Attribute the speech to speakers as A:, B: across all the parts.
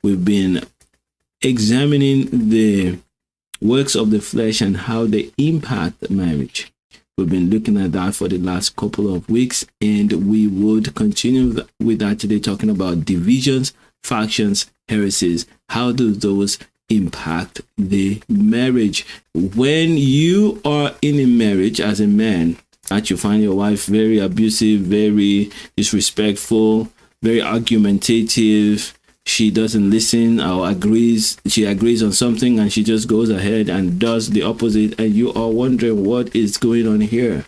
A: we've been examining the works of the flesh and how they impact marriage. We've been looking at that for the last couple of weeks, and we would continue with that today, talking about divisions, factions, heresies. How do those impact the marriage? When you are in a marriage as a man, that you find your wife very abusive, very disrespectful, very argumentative, she doesn't listen or she agrees on something and she just goes ahead and does the opposite, and you are wondering what is going on here.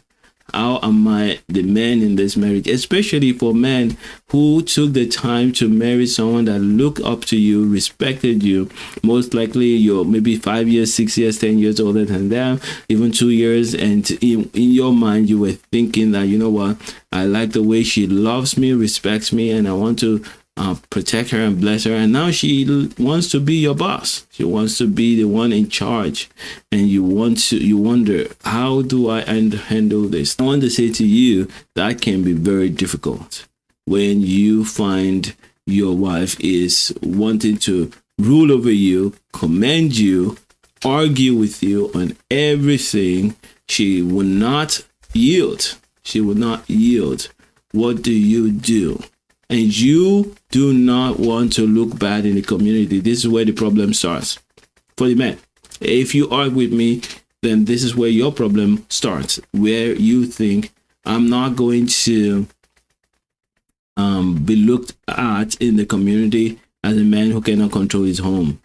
A: How am I the man in this marriage? Especially for men who took the time to marry someone that looked up to you, respected you. Most likely you're maybe 5 years, 6 years, 10 years older than them, even 2 years. And in your mind, you were thinking that, you know what, I like the way she loves me, respects me, and I want to protect her and bless her. And now she wants to be your boss. She wants to be the one in charge, and you wonder, how do I handle this? I want to say to you that can be very difficult when you find your wife is wanting to rule over you, command you, argue with you on everything. She will not yield. She will not yield. What do? And you do not want to look bad in the community. This is where the problem starts for the man. If you argue with me, then this is where your problem starts, where you think, I'm not going to be looked at in the community as a man who cannot control his home.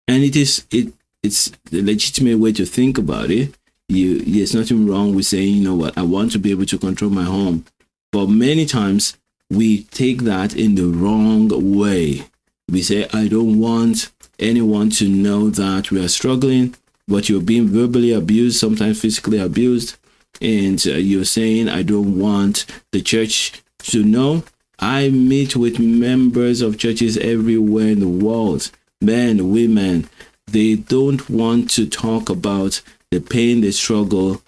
A: And it's the legitimate way to think about it. There's nothing wrong with saying, you know what, I want to be able to control my home. But many times we take that in the wrong way. We say, I don't want anyone to know that we are struggling, but you're being verbally abused, sometimes physically abused. And you're saying, I don't want the church to know. I meet with members of churches everywhere in the world, men, women. They don't want to talk about the pain, the struggle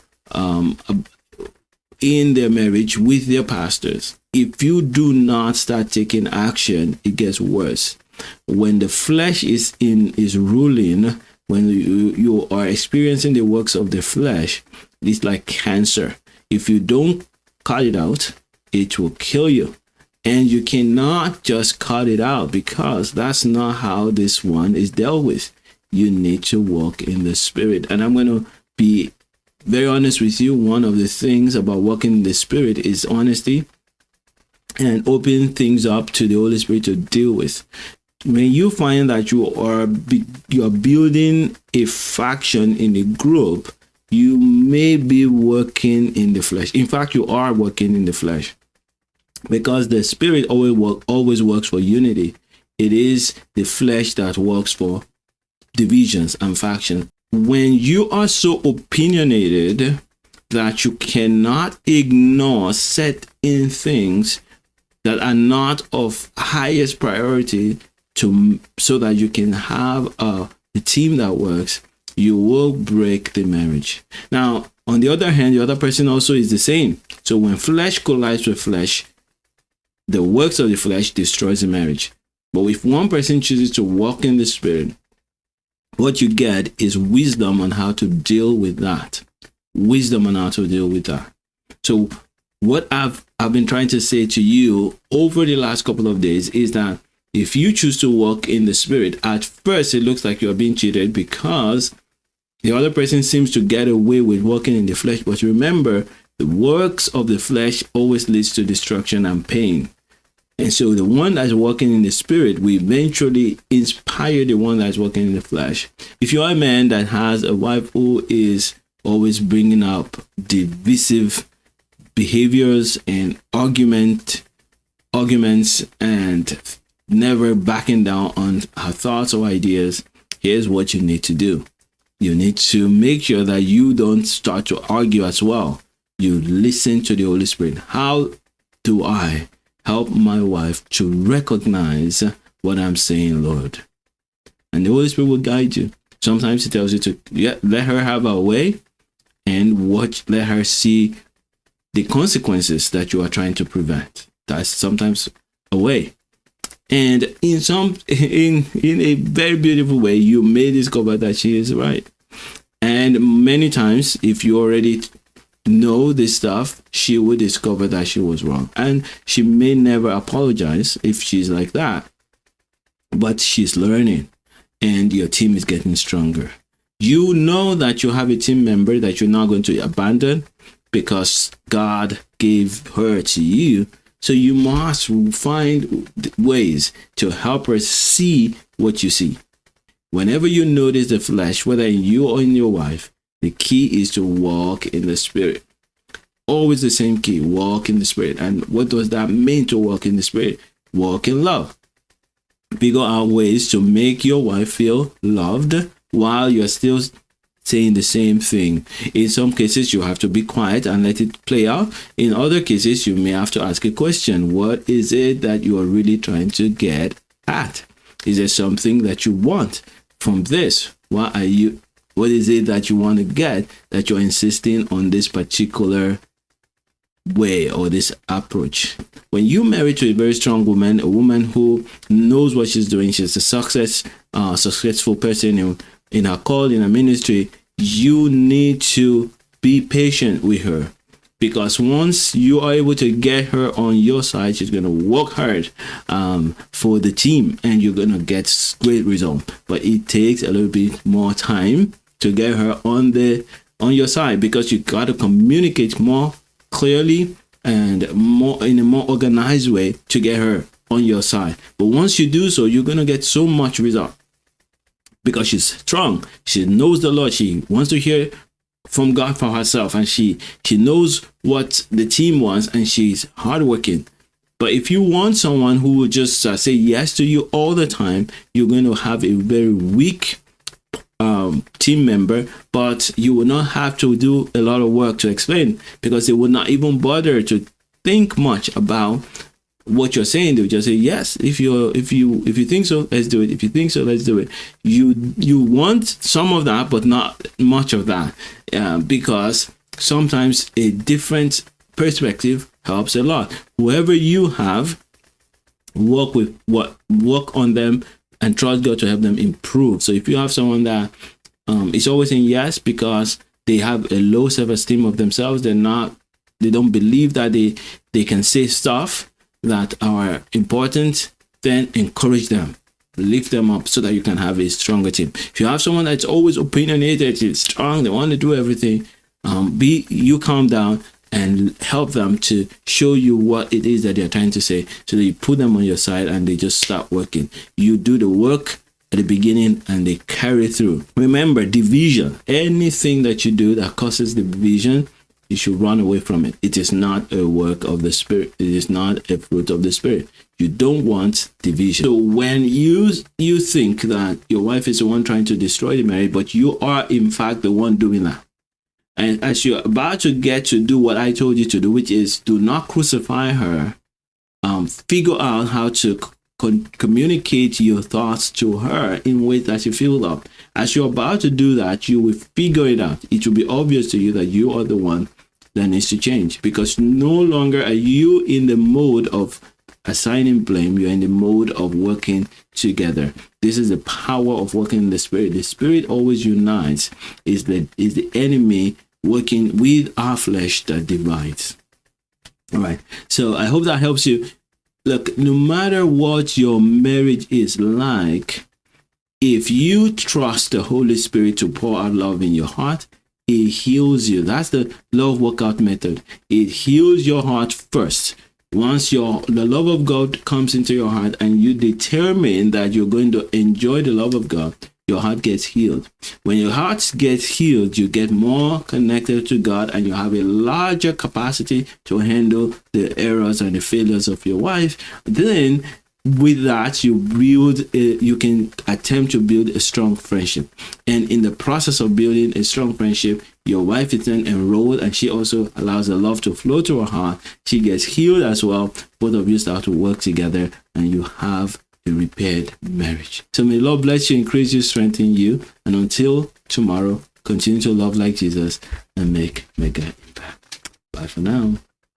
A: in their marriage with their pastors. If you do not start taking action, it gets worse. When the flesh is ruling, when you are experiencing the works of the flesh, it's like cancer. If you don't cut it out, it will kill you. And you cannot just cut it out, because that's not how this one is dealt with. You need to walk in the Spirit. And I'm going to be very honest with you. One of the things about walking in the Spirit is honesty and open things up to the Holy Spirit to deal with. When you find that you are building a faction in a group, you may be working in the flesh. In fact, you are working in the flesh, because the Spirit always works for unity. It is the flesh that works for divisions and factions. When you are so opinionated that you cannot ignore certain things that are not of highest priority so that you can have a team that works, you will break the marriage. Now, on the other hand, the other person also is the same. So when flesh collides with flesh, the works of the flesh destroys the marriage. But if one person chooses to walk in the Spirit, what you get is wisdom on how to deal with that. Wisdom on how to deal with that. So what I've been trying to say to you over the last couple of days is that if you choose to walk in the Spirit, at first it looks like you're being cheated because the other person seems to get away with walking in the flesh. But remember, the works of the flesh always leads to destruction and pain. And so the one that's walking in the Spirit will eventually inspire the one that's walking in the flesh. If you're a man that has a wife who is always bringing up divisive behaviors and arguments and never backing down on her thoughts or ideas, here's what you need to do. You need to make sure that you don't start to argue as well. You listen to the Holy Spirit. How do I help my wife to recognize what I'm saying, Lord? And the Holy Spirit will guide you. Sometimes He tells you to let her have her way and let her see the consequences that you are trying to prevent. That's sometimes a way. And in a very beautiful way, you may discover that she is right. And many times, if you already know this stuff, she will discover that she was wrong. And she may never apologize if she's like that. But she's learning, and your team is getting stronger. You know that you have a team member that you're not going to abandon because God gave her to you. So you must find ways to help her see what you see. Whenever you notice the flesh, whether in you or in your wife, the key is to walk in the Spirit. Always the same key, walk in the Spirit. And what does that mean to walk in the Spirit? Walk in love. Figure out ways to make your wife feel loved while you're still saying the same thing. In some cases, you have to be quiet and let it play out. In other cases, you may have to ask a question. What is it that you are really trying to get at? Is there something that you want from this? What is it that you want to get that you're insisting on this particular way or this approach? When you marry to a very strong woman, a woman who knows what she's doing, she's a successful person in her call, in her ministry, you need to be patient with her, because once you are able to get her on your side, she's going to work hard for the team, and you're going to get great results. But it takes a little bit more time to get her on your side, because you got to communicate more clearly and more in a more organized way to get her on your side. But once you do so, you're going to get so much result, because she's strong. She knows the Lord. She wants to hear from God for herself, and she knows what the team wants, and she's hardworking. But if you want someone who will just say yes to you all the time, you're going to have a very weak team member, but you will not have to do a lot of work to explain, because they will not even bother to think much about what you're saying. They'll just say yes. If you think so, let's do it. If you think so, let's do it. You want some of that, but not much of that, because sometimes a different perspective helps a lot. Whoever you have, work on them and trust God to help them improve. So if you have someone that is always saying yes because they have a low self-esteem of themselves, they don't believe that they can say stuff that are important, then encourage them, lift them up so that you can have a stronger team. If you have someone that's always opinionated, it's strong, they want to do everything, you calm down and help them to show you what it is that they're trying to say, so that you put them on your side and they just start working. You do the work at the beginning and they carry through. Remember, division. Anything that you do that causes division, you should run away from it. It is not a work of the Spirit. It is not a fruit of the Spirit. You don't want division. So when you think that your wife is the one trying to destroy the marriage, but you are in fact the one doing that, and as you're about to get to do what I told you to do, which is do not crucify her, figure out how to communicate your thoughts to her in ways that she feels loved. As you're about to do that, you will figure it out. It will be obvious to you that you are the one that needs to change, because no longer are you in the mode of assigning blame. You're in the mode of working together. This is the power of working in the Spirit. The Spirit always unites. Is the enemy working with our flesh that divides. All right. So I hope that helps you. Look, no matter what your marriage is like, if you trust the Holy Spirit to pour out love in your heart, it heals you. That's the love workout method. It heals your heart first. Once the love of God comes into your heart and you determine that you're going to enjoy the love of God, your heart gets healed. When your heart gets healed, you get more connected to God, and you have a larger capacity to handle the errors and the failures of your wife. Then with that, you can attempt to build a strong friendship. And in the process of building a strong friendship, your wife is then enrolled, and she also allows the love to flow to her heart. She gets healed as well. Both of you start to work together, and you have a repaired marriage. So may the Lord bless you, increase you, strengthen you. And until tomorrow, continue to love like Jesus and make mega impact. Bye for now.